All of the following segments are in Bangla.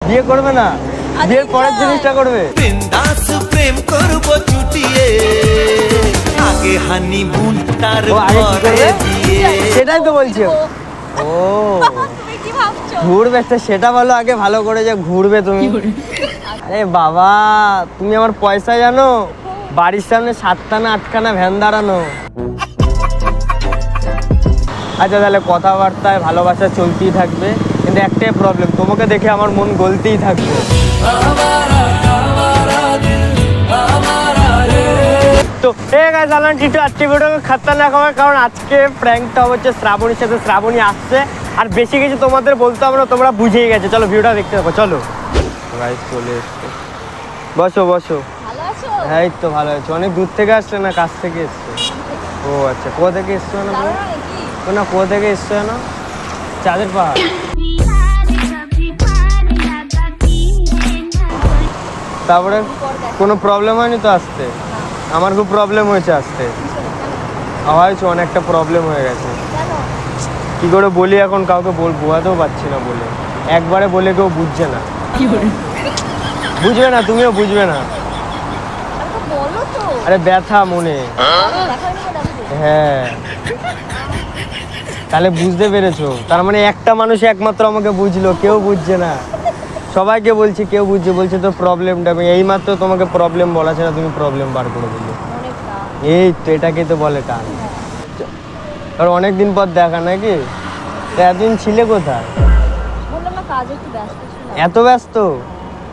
বিয়ে করবে না, বিয়ের পরের জিনিসটা করবে। বিন্দাস প্রেম করব চুটিয়ে, আগে হানিমুন তারপরে বিয়ে। সেটাই তো বলছি। ও তুমি কি ভাবছো? ঘুরবে তো সেটা বলো আগে ভালো করে, যে ঘুরবে তুমি। আরে বাবা, তুমি আমার পয়সা জানো? বাড়ির সামনে 7টা না 8খানা ভ্যান দাঁড়ানো। আচ্ছা তাহলে কথাবার্তায় ভালোবাসা চলতেই থাকবে, কিন্তু একটাই প্রবলেম, তোমাকে দেখে আমার মন গলতেই থাকবে। তো খতরনাক হবে, কারণ আজকে প্র্যাঙ্কটা হচ্ছে শ্রাবণীর সাথে। শ্রাবণী আসছে, আর বেশি কিছু তোমাদের বলতে হবে না, তোমরা বুঝেই গেছে। চলো ভিডিওটা দেখতে থাকো, চলো। গাইস চলে এসছে, বসো বসো। ভালো আছো? হ্যাঁ এই তো ভালো আছো। অনেক দূর থেকে আসলে না কাছ থেকে এসছে? ও আচ্ছা, কোথা থেকে এসছো না? দাঁড়াও নাকি? না কোথা থেকে এসছো না? চাঁদের পাহাড়। তারপরে কোনো প্রবলেম হয়নি তো আসতে? আমার খুব প্রবলেম হয়েছে আসতে, হয়েছে অনেকটা প্রবলেম হয়ে গেছে। কেন? কি করে বলি এখন, কাউকে বোঝাতেও পারছি না বলে। একবারে বলে কেউ বুঝছে না, বুঝবে না, তুমিও বুঝবে না। আমাকে বলো তো। আরে ব্যথা মনে। দেখাইনি তো দেখো। হ্যাঁ তাহলে বুঝতে পেরেছো? তার মানে একটা মানুষ একমাত্র আমাকে বুঝলো, কেউ বুঝছে না। সবাইকে বলছি কেউ বুঝছে, বলছে তো প্রবলেমটা। আমি এইমাত্র তোমাকে প্রবলেম বলা ছিল, তুমি প্রবলেম বার করে দিলে। অনেকটা। এই তো এটাকে তো বলে টান। আর অনেকদিন পর দেখা নাকি? তো এতদিন ছিলে কোথায়? বললাম না, কাজে একটু ব্যস্ত ছিলাম। এত ব্যস্ত?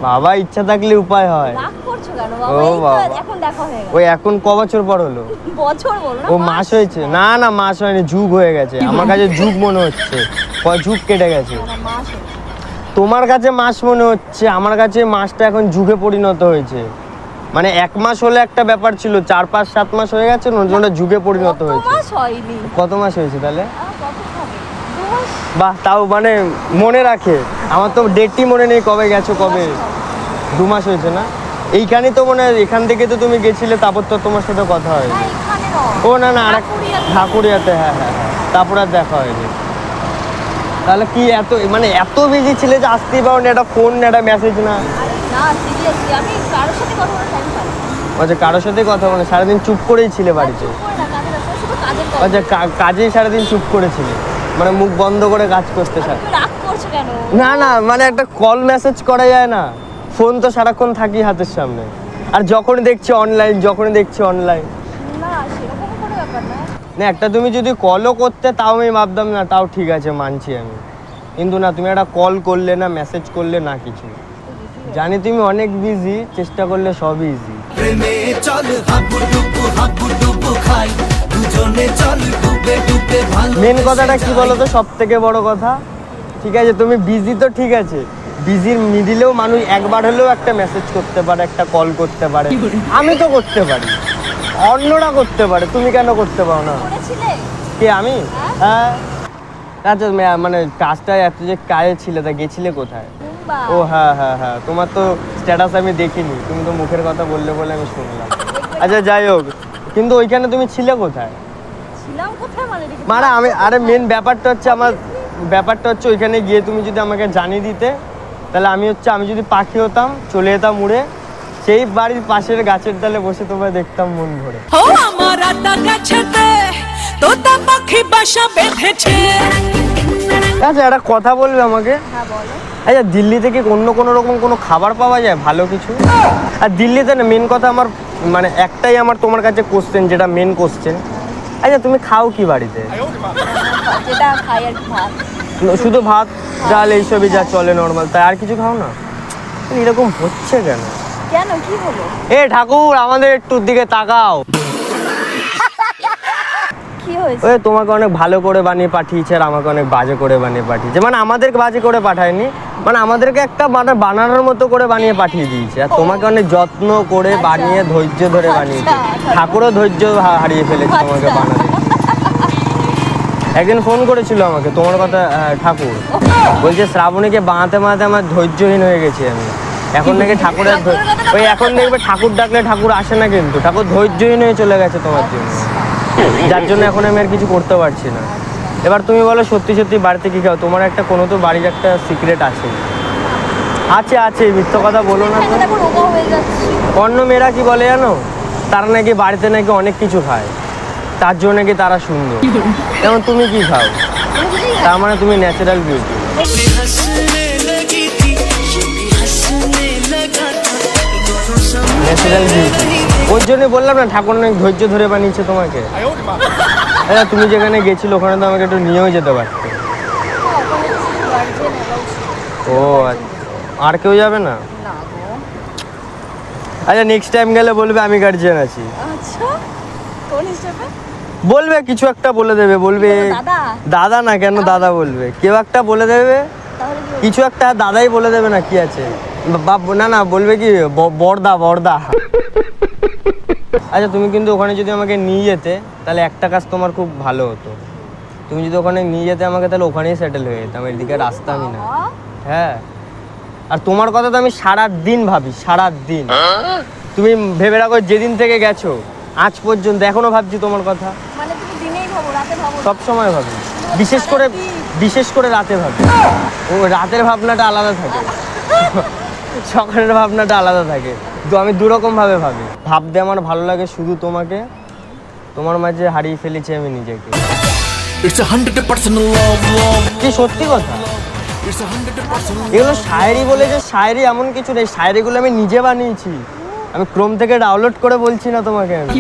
বাবা, ইচ্ছা থাকলে উপায় হয়। রাগ করছো কেন ও বাবা? এই তো বাবা। এখন দেখা হয়ে গেল। ওই এখন ক বছর পর হলো? বছর বলো না। ও মাস হয়েছে? না না মাস হয়নি, যুগ হয়ে গেছে। আমার কাছে যুগ মনে হচ্ছে, যুগ কেটে গেছে। না, মাস হয়েছে। তোমার কাছে মাস মনে হচ্ছে, আমার কাছে মাসটা এখন যুগে পরিণত হয়েছে। মানে 1 মাস হলে একটা ব্যাপার ছিল, 4, 5, 7 মাস হয়ে গেছে, ওটা যুগে পরিণত কত হয়েছে। মাস হয়নি? কত মাস হয়েছে তাহলে? কত হবে? 2 মাস। বাহ, তাও মানে মনে রাখে। আমার তো ডেটই মনে নেই কবে গেছো, কবে। 2 মাস হয়েছে না? এইখানে তো মনে হয়, এখান থেকে তো তুমি গেছিলে, তারপর তো তোমার সাথে কথা হয়নি। না, এখানে নয়। ও না না, আর ঠাকুরিয়াতে। ঠাকুরিয়াতে, হ্যাঁ হ্যাঁ হ্যাঁ, তারপর আর দেখা হয়নি। তাহলে কি এত মানে এত বিজি ছিলে যে আসতেই পারো না? একটা ফোন, একটা মেসেজ না? আরে না, সিরিয়াসলি আমি কারোর সাথে কথা বলার টাইম পাই না। আচ্ছা, কারোর সাথে কথা বলে সারাদিন চুপ করেই ছিলে বাড়িতে? চুপ করে না, কাজে ব্যস্ত, শুধু কাজের কাজ। আচ্ছা, কাজেই সারাদিন চুপ করেছিলে, মানে মুখ বন্ধ করে কাজ করতে সারা? তুমি রাগ করছো কেন? না না, মানে একটা কল মেসেজ করা যায় না? ফোন তো সারাক্ষণ থাকি হাতের সামনে, আর যখনই দেখছি অনলাইন, যখনই দেখছি অনলাইন। না, সেরকম কোনো ব্যাপার না। না, একটা তুমি যদি কলও করতে তাও আমি ভাবতাম না, তাও ঠিক আছে, মানছি আমি। কিন্তু না, তুমি একটা কল করলে না, মেসেজ করলে না কিছু। জানি তুমি অনেক বিজি, চেষ্টা করলে সবই ইজি। প্রেমে চল হাবুডুবু খাই, দুজনে চল ডুবে ডুবে ভালো। মেন কথাটা কি বলো তো, সব থেকে বড় কথা, ঠিক আছে তুমি বিজি তো ঠিক আছে, বিজির মিডিলেও মানুষ একবার হলেও একটা মেসেজ করতে পারে, একটা কল করতে পারে। আমি তো করতে পারি, অন্যরা করতে পারে, তুমি কেন করতে পারো না? করেছিলে? কে, আমি? হ্যাঁ। আচ্ছা মানে কাজটা এত যে কাজে ছিলে, তা গেছিলে কোথায়? মুম্বাই। ও হ্যাঁ হ্যাঁ হ্যাঁ, তোমার তো স্ট্যাটাস আমি দেখিনি, তুমি তো মুখের কথা বললে বলে আমি শুনলাম। আচ্ছা যাই হোক, কিন্তু ওইখানে তুমি ছিলে কোথায়? ছিলাম কোথায় মানে? এটা কি মানে আমি, আরে মেন ব্যাপারটা হচ্ছে আমার, ব্যাপারটা হচ্ছে ওইখানে গিয়ে তুমি যদি আমাকে জানিয়ে দিতে, তাহলে আমি যদি পাখি হতাম, চলে যেতাম উড়ে, সেই বাড়ির পাশের গাছের ডালে বসে তোমায় দেখতাম মন ভরে। ও আমার আটা গাছেতে তোতা পাখি বাসা বেঁধেছে। আচ্ছা একটা কথা বলবে আমাকে? হ্যাঁ বলো। আচ্ছা, দিল্লি থেকে অন্য কোনো রকম কোনো খাবার পাওয়া যায় ভালো কিছু? আর দিল্লিতে না, মেন কথা আমার মানে একটাই আমার তোমার কাছে কোশ্চেন, যেটা মেন কোশ্চেন, আচ্ছা তুমি খাও কি বাড়িতে? যেটা খাই আর কি, ভাত। শুধু ভাত ডাল এইসবই যা চলে নর্মাল, তাই আর কিছু খাও না? এরকম হচ্ছে কেন? কেন, কি হলো? এ ঠাকুর, আমাদের একটু দিকে তাকাও। কি হয়েছে? ওই তোমাকে অনেক ভালো করে বানিয়ে পাঠিয়েছে, আর আমাকে অনেক বাজে করে বানিয়ে পাঠিয়েছে। মানে আমাদেরকে বাজে করে পাঠায়নি, মানে আমাদেরকে একটা মানে বানানোর মতো করে বানিয়ে পাঠিয়ে দিয়েছে, আর তোমাকে অনেক যত্ন করে বানিয়ে ধৈর্য ধরে বানিয়েছে। ঠাকুরও ধৈর্য হারিয়ে ফেলেছে তোমাকে বানাতে। একদিন ফোন করেছিল আমাকে তোমার কথা, ঠাকুর বলছে শ্রাবণীকে বানাতে বানাতে আমার ধৈর্যহীন হয়ে গেছি আমি। এখন নাকি ঠাকুরের ওই এখন দেখবে ঠাকুর ডাকলে ঠাকুর আসে না, কিন্তু ঠাকুর ধৈর্যহীন হয়ে চলে গেছে তোমার জন্য, যার জন্য এখন আমি আর কিছু করতে পারছি না। এবার তুমি বলো, সত্যি সত্যি বাড়িতে কি খাও? তোমার একটা কোনো তো বাড়ির একটা সিক্রেট আছে, আছে আছে, মিথ্যে কথা বলো না তো। দেখো দেখো রোগা হয়ে যাচ্ছে। অন্য মেয়েরা কি বলে জানো, তারা নাকি বাড়িতে নাকি অনেক কিছু খায়, তার জন্য নাকি তারা সুন্দর। যেমন তুমি কি খাও, তুমি কিছুই খাও। তার মানে তুমি ন্যাচারাল বিউটি। ন্যাচারাল বিউটি, ওর জন্য বললাম না ঠাকুর অনেক ধৈর্য ধরে বানিয়েছে তোমাকে। আচ্ছা তুমি যেখানে গেছিল ওখানে তো আমাকে একটু নিয়েও যেতে পারতে। ওখানে কিছু গার্জেন এলাও ছিল। ও আচ্ছা, আর কেউ যাবে না? না গো। আচ্ছা নেক্সট টাইম গেলে বলবে আমি গার্জিয়ান আছি। আচ্ছা কোন হিসেবে? বলবে কিছু একটা বলে দেবে, বলবে দাদা? দাদা না, কেন দাদা বলবে, কেউ একটা বলে দেবে তাহলে কি কিছু একটা, দাদাই বলে দেবে না, কি আছে না না বলবে কি বড়দা বড়দা। আচ্ছা তুমি কিন্তু ওখানে যদি আমাকে নিয়ে যেতে তাহলে একটা কাজ তোমার খুব ভালো হতো, তুমি যদি ওখানে নিয়ে যেতে আমাকে তাহলে ওখানেই সেটেল হয়ে যেতাম, এদিকে রাস্তা আমি না। বাবা? হ্যাঁ, আর তোমার কথা তো আমি সারা দিন ভাবি, সারা দিন। তুমি ভেবে রাখো যেদিন থেকে গেছো আজ পর্যন্ত এখনো ভাবছি তোমার কথা, মানে তুমি দিনেই ভাবো, রাতে ভাবো না? সব সময় ভাবি, বিশেষ করে রাতে ভাবি। ও রাতের ভাবনাটা আলাদা থাকে, সকালের ভাবনাটা আলাদা থাকে, তো আমি দুরকম ভাবে ভাবি। ভাবতে আমার ভালো লাগে শুধু তোমাকে, তোমার মাঝে হারিয়ে ফেলেছি আমি নিজেকে। It's 100% love. কি সত্যি কথা, It's 100% এগুলো শায়েরি বলে যে শায়েরি এমন কিছু নেই, শায়েরিগুলো আমি নিজে বানিয়েছি, আমি ক্রোম থেকে ডাউনলোড করে বলছি না তোমাকে আমি।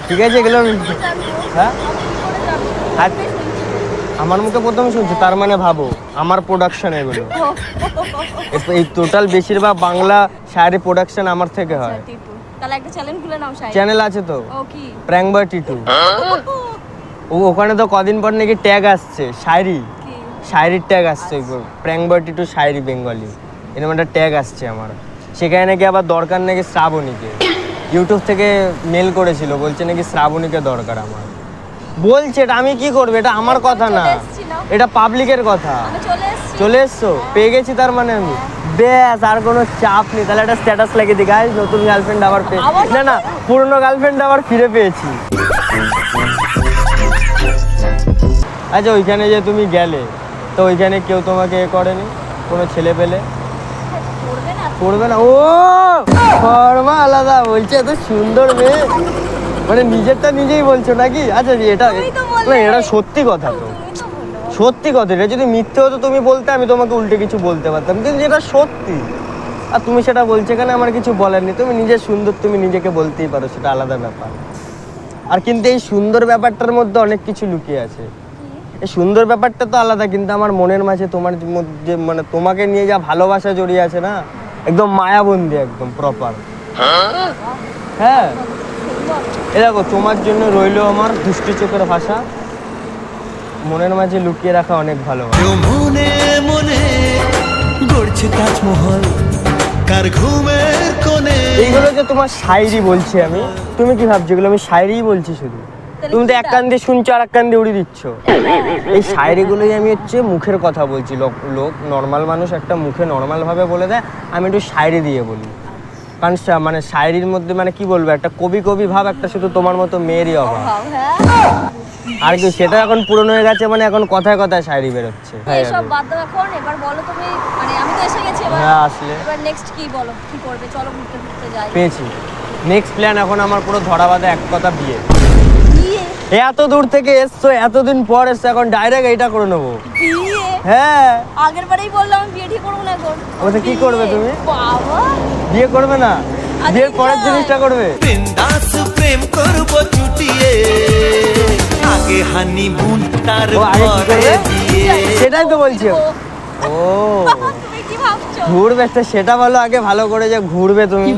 ঠিক আছে এগুলো হ্যাঁ আর আমার মুখে প্রথম শুনছি, তার মানে ভাবো আমার প্রোডাকশন এগুলো, এই টোটাল বেশিরভাগ বাংলা শায়েরি প্রোডাকশন আমার থেকে হয়। টিটু, তাহলে একটা চ্যালেঞ্জ খুলে নাও শাড়ি। চ্যানেল আছে তো, ও কি? Prank boy Titu. ওখানে তো কদিন পর নাকি ট্যাগ আসছে শায়েরি, কি? শায়েরির ট্যাগ আসছে, prank boy Titu shayari Bengali, এরকম একটা ট্যাগ আসছে আমার। সেখানে নাকি আবার দরকার নাকি শ্রাবণীকে, ইউটিউব থেকে মেল করেছিল, বলছে নাকি শ্রাবণীকে দরকার আমার। বলছে এটা আমি কি করবো, এটা আমার কথা না, চলে এসছি না? এটা পাবলিকের কথা। আমি চলে এসেছি। চলে এসছো, পেয়ে গেছি তার মানে আমি, ব্যাস আর কোনো চাপ নেই। তাহলে একটা স্ট্যাটাস লাগিয়ে দিই, গাইস নতুন গার্লফ্রেন্ড আবার পেয়ে, আবার না না পুরনো গার্লফ্রেন্ড আবার ফিরে পেয়েছি। আচ্ছা ওইখানে যে তুমি গেলে তো ওইখানে কেউ তোমাকে এ করেনি, কোনো ছেলে পেলে করবে না? করবে না? ও ফর্মা আলাদা, বলছে এত সুন্দর মেয়ে, মানে নিজেরটা নিজেই বলছো নাকি? আচ্ছা এটা তুমিই তো বললে। না, এটা সত্যি কথা তো, তুমি তো বললো। সত্যি কথা। এটা যদি মিথ্যে হতো তুমি বলতে, আমি তোমাকে উল্টে কিছু বলতে পারতাম, কিন্তু যেটা সত্যি আর তুমি সেটা বলছো, কেন আমার কিছু বলার নেই। তুমি নিজে সুন্দর, তুমি নিজেকে বলতেই পারো, সেটা আলাদা ব্যাপার। আর কিন্তু এই সুন্দর ব্যাপারটার মধ্যে অনেক কিছু লুকিয়ে আছে। এই সুন্দর ব্যাপারটা তো আলাদা, কিন্তু আমার মনের মাঝে তোমার মধ্যে মানে তোমাকে নিয়ে যা ভালোবাসা জড়িয়ে আছে না, একদম মায়াবন্দি, একদম প্রপার। হ্যাঁ এ দেখো তোমার জন্য রইলো আমার দুষ্টু চোখের ভাষা, মনের মাঝে লুকিয়ে রাখা অনেক ভালোবাসা। কেউ মনে মনে গড়ছে তাজমহল, কার ঘুমের কোণে। এইগুলো যে তোমার শায়েরি বলছি আমি, তুমি কি ভাবছো এগুলো আমি শায়েরিই বলছি শুধু? তুমি তো এক কান দিয়ে শুনছো আর এক কান দিয়ে উড়িয়ে দিচ্ছ। এই শায়েরিগুলোই আমি হচ্ছে মুখের কথা বলছি, লোক নর্মাল মানুষ একটা মুখে নর্মাল ভাবে বলে দেয়, আমি একটু শায়েরি দিয়ে বলি। কারণ মানে শায়েরির মধ্যে মানে কি বলবো, একটা কবি কবি ভাব, একটা শুধু তোমার মতো মেয়েরই অভাব। ভাব, হ্যাঁ। আর কি সেটা এখন পুরনো হয়ে গেছে, মানে এখন কথায় কথায় শায়েরি বেরোচ্ছে। এইসব বাদ দাও এখন, এবার বলো তুমি, মানে আমি তো এসে গেছি এবার। হ্যাঁ আসলে এবার নেক্সট কি বলো, কি করবে? চলো ঘুরতে ঘুরতে যাই। পেয়েছি নেক্সট প্ল্যান, এখন আমার পুরো ধরা বাঁধা এক কথা, বিয়ে। বিয়ে? এত দূর থেকে এসছো, এতদিন পর এসছো, এখন ডাইরেক্ট এইটা করে নেবো। বিয়ে? হ্যাঁ আগের বারেই বললাম আমি বিয়ে ঠিক করবো না এখন। ওটা কি করবে তুমি? বাবা বিয়ে করবে না, বিয়ের পরের জিনিসটা করবে। বিন্দাস প্রেম করব চুটিয়ে, আগে হানিমুন ও আগে কি তারপরে করবে? বিয়ে। সেটাই তো বলছি ও তুমি কি ভাবছো? ঘুরবে, তো সেটা বলো আগে ভালো করে, যে ঘুরবে তুমি।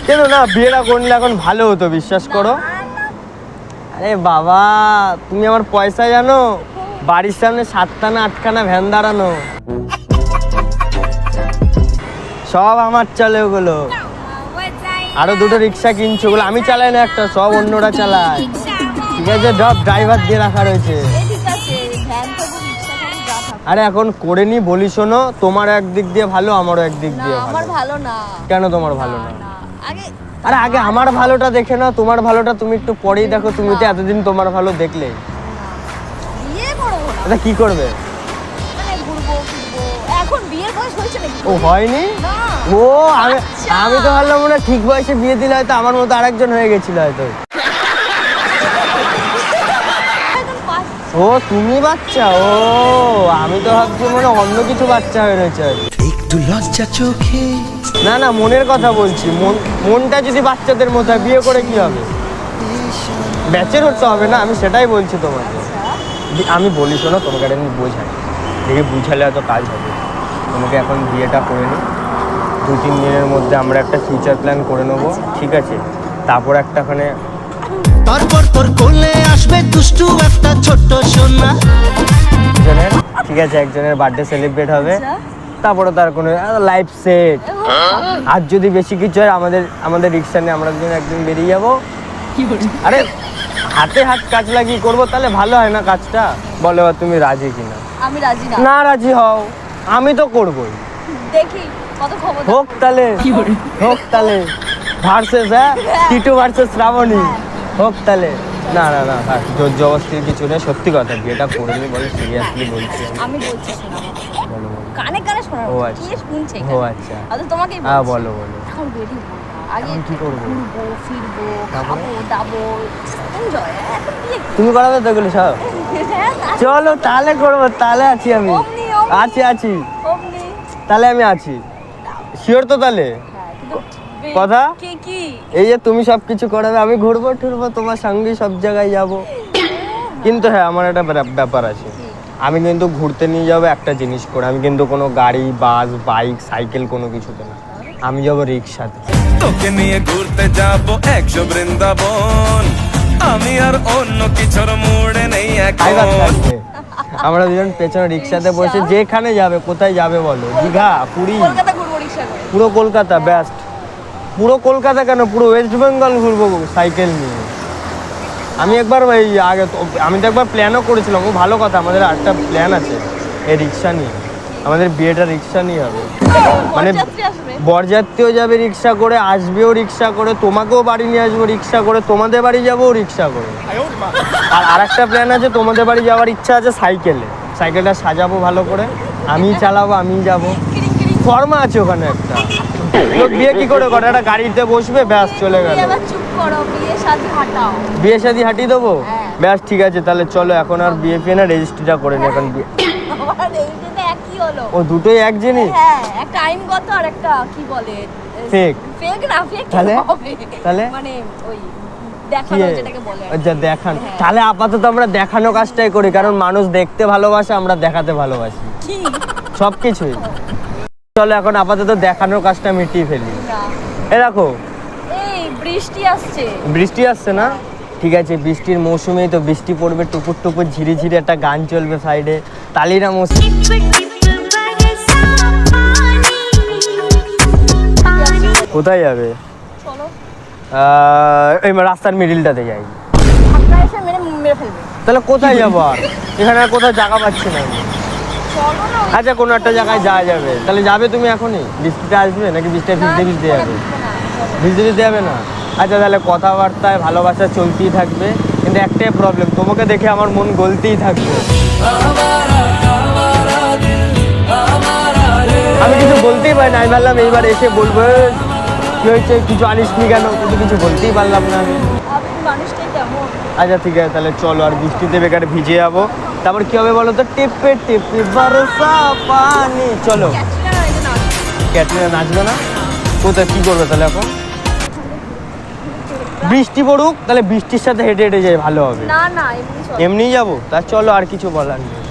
কেন না বিয়েটা করলে এখন ভালো হতো, বিশ্বাস করো। আরে বাবা তুমি আমার পয়সা জানো, বাড়ির সামনে 7টা না 8খানা ভ্যান দাঁড়ানো, সব আমার চলে ওগুলো। আরো 2টো রিক্সা কিনছো, ওগুলো আমি চালাই না, একটা সব অন্যরা চালায়। ঠিক আছে, সব ড্রাইভার দিয়ে রাখা রয়েছে। এই ঠিক আছে, ভ্যান থেকে রিকশা থেকে যা থাকবে। আরে এখন করে নি বলি, শোনো তোমার একদিক দিয়ে ভালো, আমারও একদিক না দিয়ে আমার ভালো। ভালো না। কেন তোমার ভালো না? না আগে আরে আগে আমার ভালোটা দেখে নাও, তোমার ভালোটা তুমি একটু পরেই দেখো। তুমি তো এতদিন তোমার ভালো দেখলে, বিয়ে করবো না, এটা কি করবে? মানে ঘুরবো ফিরবো। এখন বিয়ের বয়স হয়েছে নাকি? ও হয়নি? ও আমি তো ভাবলাম মনে হয় ঠিক বয়সে বিয়ে দিলে হয়তো আমার মতো আরেকজন হয়ে গেছিল হয়তো। একদম বাচ্চা। ও তুমি বাচ্চা, ও আমি তো ভাবছি মনে হয় অন্য কিছু বাচ্চা হয়ে রয়েছে হয়তো। একটু লজ্জা চোখে না না, মনের কথা বলছি, মনটা যদি বাচ্চাদের মতো হয়, বিয়ে করে কি হবে? ব্যাচের হতে হবে না, আমি সেটাই বলছি তোমাকে। আমি বলি শোনো, তোমাকে আমি বোঝাই, দেখে বুঝালে হয়তো কাজ হবে। তোমাকে এখন বিয়েটা করে নিই, 2-3 দিনের মধ্যে আমরা একটা ফিউচার প্ল্যান করে নেবো, ঠিক আছে? তারপর একটাখানে তারপর তোর কোলে আসবে দুষ্টু একটা ছোট্ট সোনা। একজনের, ঠিক আছে, একজনের বার্থডে সেলিব্রেট হবে, তারপরে তার কোনো লাইফ সেট। আর যদি বেশি কিছু হয়, আমাদের রিক্সা নিয়ে আমরা একদিন বেরিয়ে যাবো। আরে হাতে হাত কাজ লাগিয়ে করবো, তাহলে ভালো হয় না কাজটা? বলো তুমি রাজি কিনা? আমি রাজি না। না রাজি হও, আমি তো করবোই। দেখি কত ক্ষমতা। হোক তাহলে, হোক তাহলে ভার্সেস, হ্যাঁ, টিটু ভার্সেস শ্রাবণী হোক তাহলে। না না না, জোর জবরদস্তির কিছু নেই, সত্যি কথা, বিয়েটা করে নি, বলো সিরিয়াসলি বলছি আমি। আমি বলছি শোনা, বলো বলো। কানে কানে শোনা। ও আচ্ছা। কে শুনছে? ও আচ্ছা। আচ্ছা তোমাকেই হ্যাঁ বলছি। বলো বলো। এখন রেডি হবো না। আগে এখন কি করবো? ঘুরবো, ফিরবো, তারপরে? খাবো, দাবো, এনজয়। এখন বিয়ে কি? তুমি করাবে তো এগুলো সব? হ্যাঁ, চলো তাহলে করবো, তাহলে আছি আমি। অমনি, অমনি। আছি অমনি। তাহলে আমি আছি, শিওর তো তাহলে? হ্যাঁ, কিন্তু কথা? কি? এই যে তুমি সব কিছু করাবে, আমি ঘুরবো টুরবো তোমার সঙ্গে, সব জায়গায় যাব। কিন্তু হ্যাঁ, আমার একটা ব্যাপার আছে, আমি কিন্তু ঘুরতে নিয়ে যাবো একটা জিনিস করে, আমি কিন্তু কোনো গাড়ি, বাস, বাইক, সাইকেল কোনো কিছুতে না, আমি যাবো রিক্সাতে। তোকে নিয়ে ঘুরতে যাব 100 বৃন্দাবন, আমি আর অন্য কিছুর মুড়ে নেই ড্রাইভার এখন। থাকবে, আমরা দুজন পেছনে রিক্সাতে বসে যেখানে যাবে, কোথায় যাবে বলো? দীঘা, পুরী, কলকাতা ঘুরবো রিক্সা করে। পুরো কলকাতা, ব্যাস্ট। পুরো কলকাতা কেন, পুরো ওয়েস্ট বেঙ্গল ঘুরবো সাইকেল নিয়ে। আমি একবার ওই আগে আমি তো একবার প্ল্যানও করেছিলাম, ও ভালো কথা, আমাদের একটা প্ল্যান আছে এই রিক্সা নিয়ে, আমাদের বিয়েটা রিক্সা নিয়ে হবে। মানে বরযাত্রী আসবে। বরযাত্রীও যাবে রিক্সা করে, আসবেও রিক্সা করে, তোমাকেও বাড়ি নিয়ে আসবো রিক্সা করে, তোমাদের বাড়ি যাবো রিক্সা করে। আর আরেকটা প্ল্যান আছে, তোমাদের বাড়ি যাওয়ার ইচ্ছা আছে সাইকেলে, সাইকেলটা সাজাবো ভালো করে, আমি চালাবো, আমি যাবো, ফর্মা আছে ওখানে একটা। লোক বিয়ে কি করে করে? একটা গাড়িতে বসবে, ব্যাস চলে গেল। এবার চুপ করো, বিয়ে শাদী হাঁটাও। বিয়ে শাদী হাঁটিয়ে দেবো, হ্যাঁ। ব্যাস ঠিক আছে, তাহলে চলো এখন আর বিয়ে ফিয়ে না, রেজিস্ট্রিটা করে নি এখন। বিয়ে আমার এই জন্য একই হলো। ও দুটোই এক জিনিস? হ্যাঁ, একটা আইনগত আর একটা কি বলে, Fake? ফেক না, ফেক তাহলে? তাহলে? মানে ওই কি দেখানো যেটাকে বলে আর কি। আচ্ছা দেখান, হ্যাঁ। তাহলে আপাতত আমরা দেখানো কাজটাই করি, কারণ মানুষ দেখতে ভালোবাসে, আমরা দেখাতে ভালোবাসি কি সবকিছুই। চলো এখন আপাতত দেখানোর কাজটা মিটিয়ে ফেলি। না, এ দেখো এই বৃষ্টি আসছে। বৃষ্টি আসছে না? ঠিক আছে, বৃষ্টির মৌসুমেই তো বৃষ্টি পড়বে, টুপুর টুপুর ঝিরি ঝিরি একটা গান চলবে সাইডে, তালিরা মৌসুম। কোথায় যাবে? চলো, এই রাস্তার মিডিলটাতে যাই। ধাক্কা এসে মেরে ফেলবে। তাহলে কোথায় যাবো আর? এখানে আর কোথাও জায়গা পাচ্ছি না আমি। চলো না, ওই- আচ্ছা কোনো একটা জায়গায় যাওয়া যাবে, তাহলে যাবে তুমি এখনই? বৃষ্টিতে আসবে নাকি বৃষ্টিতে না, ভিজতে ভিজতে যাবে? না, চলো। ভিজতে ভিজতে যাবে না? আচ্ছা তাহলে কথাবার্তায় ভালোবাসা চলতেই থাকবে, কিন্তু একটাই প্রবলেম, তোমাকে দেখে আমার মন গলতেই থাকবে। আমি কিছু বলতেই পারি না, আমি ভাবলাম এইবার এসে বলবো কি হয়েছে, কিছু আনিসনি কেন, কিন্তু কিছু বলতেই পারলাম না আমি। আপনি মানুষটাই কেমন। আচ্ছা ঠিক আছে, তাহলে চলো, আর বৃষ্টিতে বেকারে ভিজে যাবো, তারপর কি হবে বলো তো? টিপে টিপে বরসা পানি। চলো। ক্যাটরিনা এই যে নাচছে। ক্যাটরিনা নাচবে না? কোথায় কি করবে তাহলে এখন? বৃষ্টি পড়ুক, তাহলে বৃষ্টির সাথে হেঁটে হেঁটে যাই, ভালো হবে। না না, এমনি চলো। এমনিই যাবো, তা চলো, আর কিছু বলার নেই।